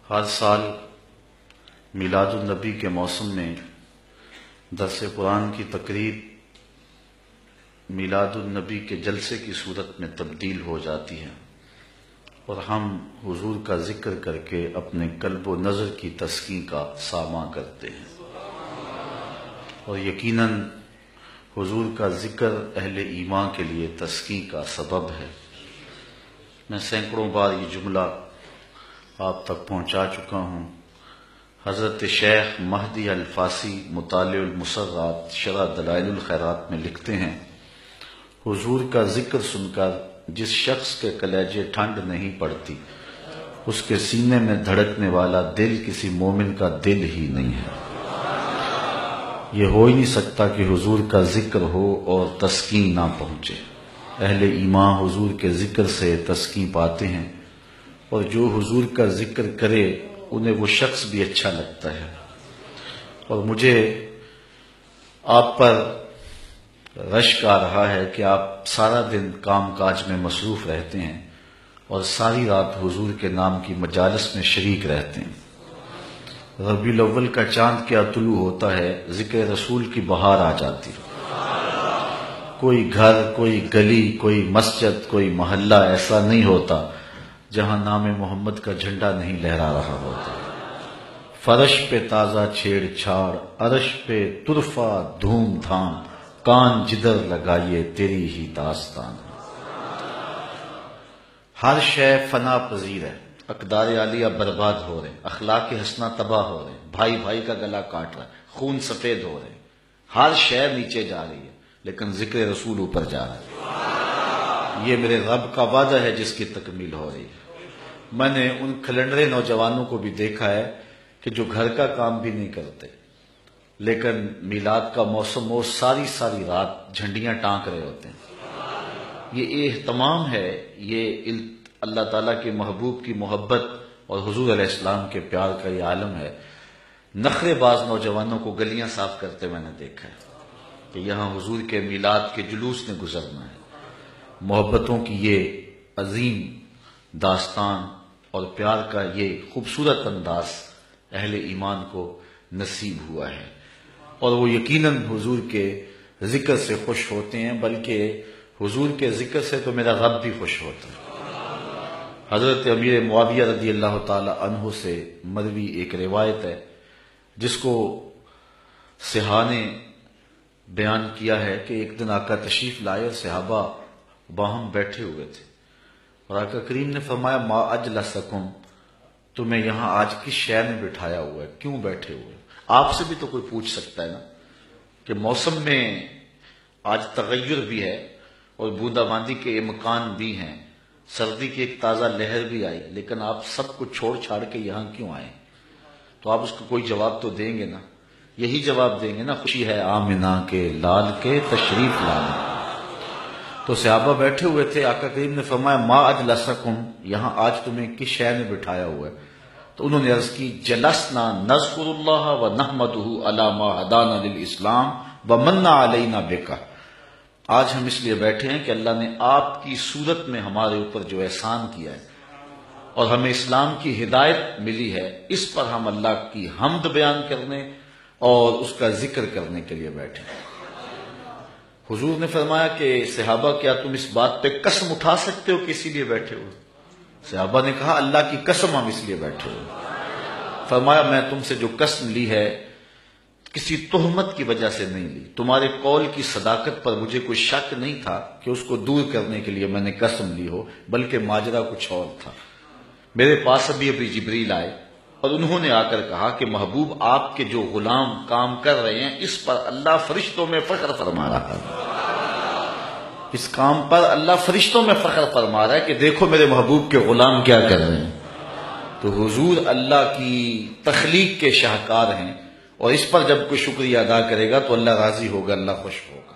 ہر سال میلاد النبی کے موسم میں درس قرآن کی تقریب میلاد النبی کے جلسے کی صورت میں تبدیل ہو جاتی ہے اور ہم حضور کا ذکر کر کے اپنے قلب و نظر کی تسکین کا ساماں کرتے ہیں، اور یقیناً حضور کا ذکر اہل ایمان کے لیے تسکین کا سبب ہے۔ میں سینکڑوں بار یہ جملہ آپ تک پہنچا چکا ہوں۔ حضرت شیخ مہدی الفاسی مطالع المسرات شرح دلائل الخیرات میں لکھتے ہیں، حضور کا ذکر سن کر جس شخص کے کلیجے ٹھنڈ نہیں پڑتی، اس کے سینے میں دھڑکنے والا دل کسی مومن کا دل ہی نہیں ہے۔ یہ ہو ہی نہیں سکتا کہ حضور کا ذکر ہو اور تسکین نہ پہنچے۔ اہل ایمان حضور کے ذکر سے تسکین پاتے ہیں، اور جو حضور کا ذکر کرے انہیں وہ شخص بھی اچھا لگتا ہے۔ اور مجھے آپ پر رشک آ رہا ہے کہ آپ سارا دن کام کاج میں مصروف رہتے ہیں اور ساری رات حضور کے نام کی مجالس میں شریک رہتے ہیں۔ ربیع الاول کا چاند کیا طلوع ہوتا ہے، ذکر رسول کی بہار آ جاتی ہے۔ کوئی گھر، کوئی گلی، کوئی مسجد، کوئی محلہ ایسا نہیں ہوتا جہاں نام محمد کا جھنڈا نہیں لہرا رہا ہوتا۔ فرش پہ تازہ چھیڑ چھاڑ، عرش پہ طرفہ دھوم دھام، کان جدھر لگائیے تیری ہی داستان۔ ہر شے فنا پذیر ہے، اقدار عالیہ برباد ہو رہے، اخلاق حسنہ تباہ ہو رہے، بھائی بھائی کا گلا کاٹ رہا ہے، خون سفید ہو رہے، ہر شے نیچے جا رہی ہے، لیکن ذکر رسول اوپر جا رہا ہے۔ یہ میرے رب کا وعدہ ہے جس کی تکمیل ہو رہی ہے۔ میں نے ان کھلنڈرے نوجوانوں کو بھی دیکھا ہے کہ جو گھر کا کام بھی نہیں کرتے، لیکن میلاد کا موسم ہو ساری رات جھنڈیاں ٹانک رہے ہوتے ہیں۔ یہ اہتمام ہے، یہ اللہ تعالیٰ کے محبوب کی محبت اور حضور علیہ السلام کے پیار کا یہ عالم ہے۔ نخرے باز نوجوانوں کو گلیاں صاف کرتے میں نے دیکھا ہے کہ یہاں حضور کے میلاد کے جلوس نے گزرنا ہے۔ محبتوں کی یہ عظیم داستان اور پیار کا یہ خوبصورت انداز اہل ایمان کو نصیب ہوا ہے، اور وہ یقیناً حضور کے ذکر سے خوش ہوتے ہیں، بلکہ حضور کے ذکر سے تو میرا رب بھی خوش ہوتا ہے۔ حضرت امیر معاویہ رضی اللہ تعالی عنہ سے مروی ایک روایت ہے جس کو صحاح نے بیان کیا ہے کہ ایک دن آقا تشریف لائے اور صحابہ باہم بیٹھے ہوئے تھے، اور آقا کریم نے فرمایا ما اجلسکم، تمہیں یہاں آج کس شے نے بٹھایا ہوا ہے، کیوں بیٹھے ہوئے؟ آپ سے بھی تو کوئی پوچھ سکتا ہے نا کہ موسم میں آج تغیر بھی ہے اور بوندا باندی کے امکان بھی ہیں، سردی کی ایک تازہ لہر بھی آئی، لیکن آپ سب کو چھوڑ چھاڑ کے یہاں کیوں آئے؟ تو آپ اس کو کوئی جواب تو دیں گے نا، یہی جواب دیں گے نا، خوشی ہے آمنہ کے لال کے تشریف لانے۔ تو صحابہ بیٹھے ہوئے تھے، آقا کریم نے فرمایا ما اجلسکم، یہاں آج تمہیں کس شے نے بٹھایا ہوا ہے؟ تو انہوں نے عرض کی جلسنا نذکر اللہ و نحمدہ علی ما ہدانا للاسلام ومن علینا بکا، آج ہم اس لیے بیٹھے ہیں کہ اللہ نے آپ کی صورت میں ہمارے اوپر جو احسان کیا ہے اور ہمیں اسلام کی ہدایت ملی ہے، اس پر ہم اللہ کی حمد بیان کرنے اور اس کا ذکر کرنے کے لیے بیٹھے ہیں۔ حضور نے فرمایا کہ صحابہ کیا تم اس بات پہ قسم اٹھا سکتے ہو کہ اسی لیے بیٹھے ہو؟ صحابہ نے کہا اللہ کی قسم ہم اس لیے بیٹھے ہو۔ فرمایا میں تم سے جو قسم لی ہے کسی تہمت کی وجہ سے نہیں لی، تمہارے قول کی صداقت پر مجھے کوئی شک نہیں تھا کہ اس کو دور کرنے کے لیے میں نے قسم لی ہو، بلکہ ماجرا کچھ اور تھا۔ میرے پاس ابھی جبریل آئے اور انہوں نے آ کر کہا کہ محبوب آپ کے جو غلام کام کر رہے ہیں اس پر اللہ فرشتوں میں فخر فرما رہا ہے، اس کام پر اللہ فرشتوں میں فخر فرما رہا ہے کہ دیکھو میرے محبوب کے غلام کیا کر رہے ہیں۔ تو حضور اللہ کی تخلیق کے شاہکار ہیں، اور اس پر جب کوئی شکریہ ادا کرے گا تو اللہ راضی ہوگا، اللہ خوش ہوگا۔